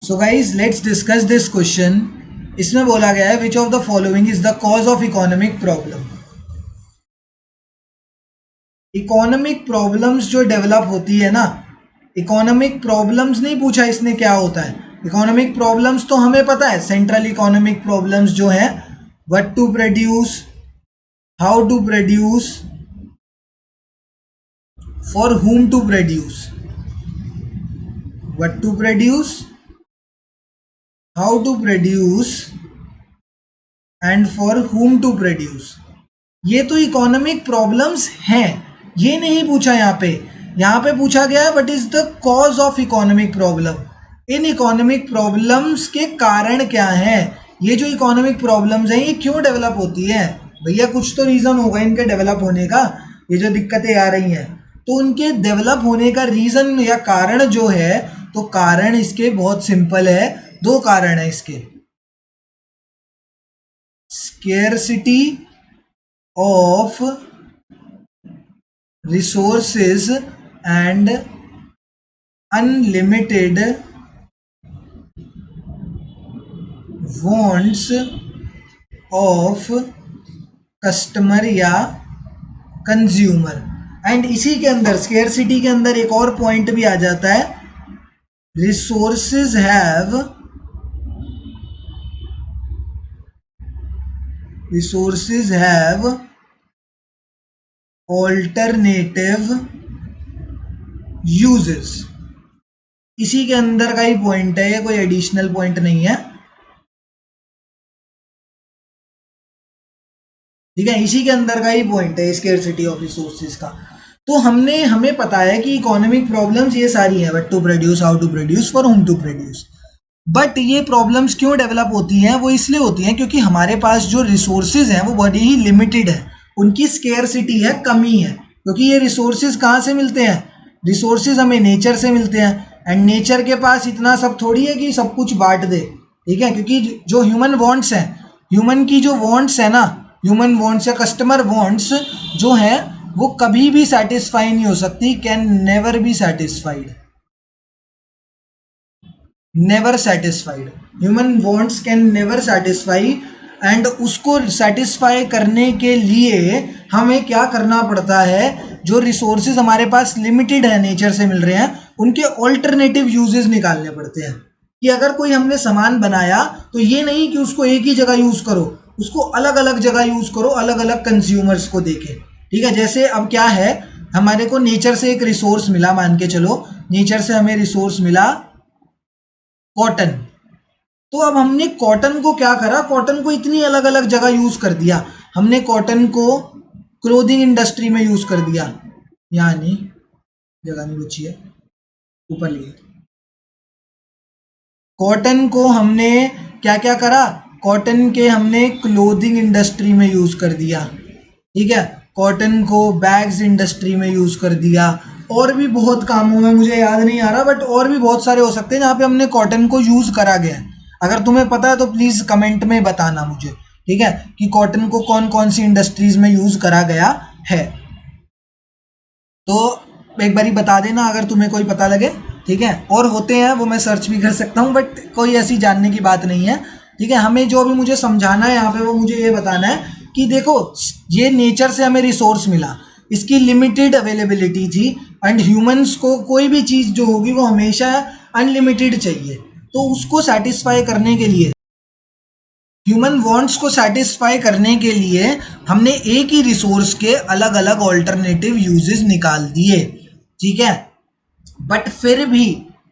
So guys let's discuss this question. इसमें बोला गया है which of the following is the cause of economic problem. Economic problems जो develop होती है ना, इकोनॉमिक प्रॉब्लम्स नहीं पूछा इसने क्या होता है। इकोनॉमिक प्रॉब्लम्स तो हमें पता है, सेंट्रल इकोनॉमिक प्रॉब्लम्स जो है what to produce, how to produce, for whom to produce, what to produce, how to produce and for whom to produce। ये तो इकोनॉमिक प्रॉब्लम्स हैं, ये नहीं पूछा यहाँ पे पूछा गया है what is the cause of economic problem. In economic problems के कारण क्या हैं, ये जो इकोनॉमिक प्रॉब्लम्स हैं ये क्यों डेवलप होती है। भैया कुछ तो रीज़न होगा इनके डेवलप होने का, ये जो दिक्कतें आ रही हैं तो उनके डेवलप होने का रीज़न या कारण जो है, तो कारण इसके बहुत सिंपल है, दो कारण है इसके। Scarcity of resources and unlimited wants of customer या कंज्यूमर। एंड इसी के अंदर स्केर्सिटी के अंदर एक और पॉइंट भी आ जाता है, रिसोर्सेज हैव ऑल्टरनेटिव यूजेस। इसी के अंदर का ही पॉइंट है, ये कोई एडिशनल पॉइंट नहीं है, ठीक है। इसी के अंदर का ही पॉइंट है स्केर्सिटी ऑफ रिसोर्सेज का। तो हमें पता है कि इकोनॉमिक प्रॉब्लम्स ये सारी हैं, what to produce, how to produce, for whom to produce. But ये प्रॉब्लम्स क्यों डेवलप होती हैं, वो इसलिए होती हैं क्योंकि हमारे पास जो रिसोर्सेज हैं वो बड़ी ही लिमिटेड है, उनकी स्केर्सिटी है, कमी है। क्योंकि ये रिसोर्सेज कहाँ से मिलते हैं, रिसोर्सेज हमें नेचर से मिलते हैं, एंड नेचर के पास इतना सब थोड़ी है कि सब कुछ बांट दे, ठीक है। क्योंकि जो ह्यूमन वांट्स हैं, ह्यूमन की जो वांट्स है ना, ह्यूमन वांट्स या कस्टमर वांट्स जो है वो कभी भी सेटिस्फाई नहीं हो सकती, can never be satisfied, never satisfied. Human wants can never satisfy, and उसको सेटिस्फाई करने के लिए हमें क्या करना पड़ता है, जो रिसोर्सेज हमारे पास लिमिटेड है, नेचर से मिल रहे हैं, उनके ऑल्टरनेटिव यूजेस निकालने पड़ते हैं। कि अगर कोई हमने सामान बनाया तो ये नहीं कि उसको एक ही जगह यूज करो, उसको अलग अलग जगह यूज करो, अलग अलग कंज्यूमर्स को देके, ठीक है। जैसे अब क्या है, हमारे को नेचर से एक रिसोर्स मिला, मान के चलो नेचर से हमें रिसोर्स मिला कॉटन। तो अब हमने कॉटन को क्या करा, कॉटन को इतनी अलग अलग जगह यूज कर दिया। हमने कॉटन को क्लोथिंग इंडस्ट्री में यूज कर दिया, यहाँ नहीं, जगह नहीं बची है, ऊपर लिए। कॉटन को हमने क्या क्या करा, कॉटन के हमने क्लोथिंग इंडस्ट्री में यूज कर दिया, ठीक है। कॉटन को बैग्स इंडस्ट्री में यूज कर दिया, और भी बहुत कामों में, मुझे याद नहीं आ रहा, बट और भी बहुत सारे हो सकते हैं जहाँ पे हमने कॉटन को यूज करा गया है। अगर तुम्हें पता है तो प्लीज कमेंट में बताना मुझे, ठीक है, कि कॉटन को कौन कौन सी इंडस्ट्रीज में यूज करा गया है। तो एक बारी बता देना अगर तुम्हें कोई पता लगे, ठीक है। और होते हैं वो मैं सर्च भी कर सकता हूँ, बट कोई ऐसी जानने की बात नहीं है, ठीक है। हमें जो भी मुझे समझाना है यहाँ पे वो मुझे ये बताना है कि देखो ये नेचर से हमें रिसोर्स मिला, इसकी लिमिटेड अवेलेबिलिटी थी, एंड ह्यूमंस को कोई भी चीज़ जो होगी वो हमेशा अनलिमिटेड चाहिए। तो उसको सेटिस्फाई करने के लिए, ह्यूमन वांट्स को सेटिस्फाई करने के लिए हमने एक ही रिसोर्स के अलग अलग ऑल्टरनेटिव यूजेस निकाल दिए, ठीक है। बट फिर भी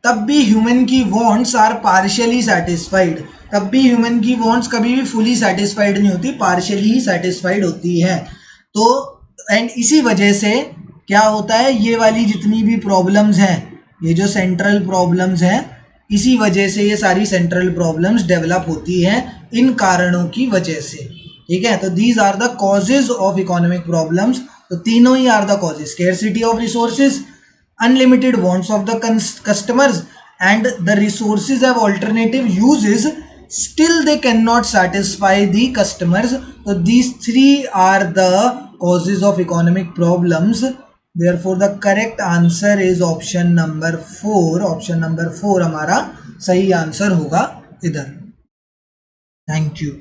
तब भी ह्यूमन की वांट्स आर पार्शियली सेटिस्फाइड, तब भी ह्यूमन की वांट्स कभी भी फुली सेटिस्फाइड नहीं होती, पार्शियली ही सेटिस्फाइड होती है। तो एंड इसी वजह से क्या होता है, ये वाली जितनी भी प्रॉब्लम्स हैं, ये जो सेंट्रल प्रॉब्लम्स हैं, इसी वजह से ये सारी सेंट्रल प्रॉब्लम्स डेवलप होती हैं, इन कारणों की वजह से, ठीक है। तो these are the causes of economic problems. तो तीनों ही are the causes, scarcity of resources, unlimited wants of the customers, and the resources have alternative uses, still they cannot satisfy the customers. So these three are the causes of economic problems, therefore the correct answer is option number 4। Option number 4 हमारा सही answer होगा इधर। Thank you.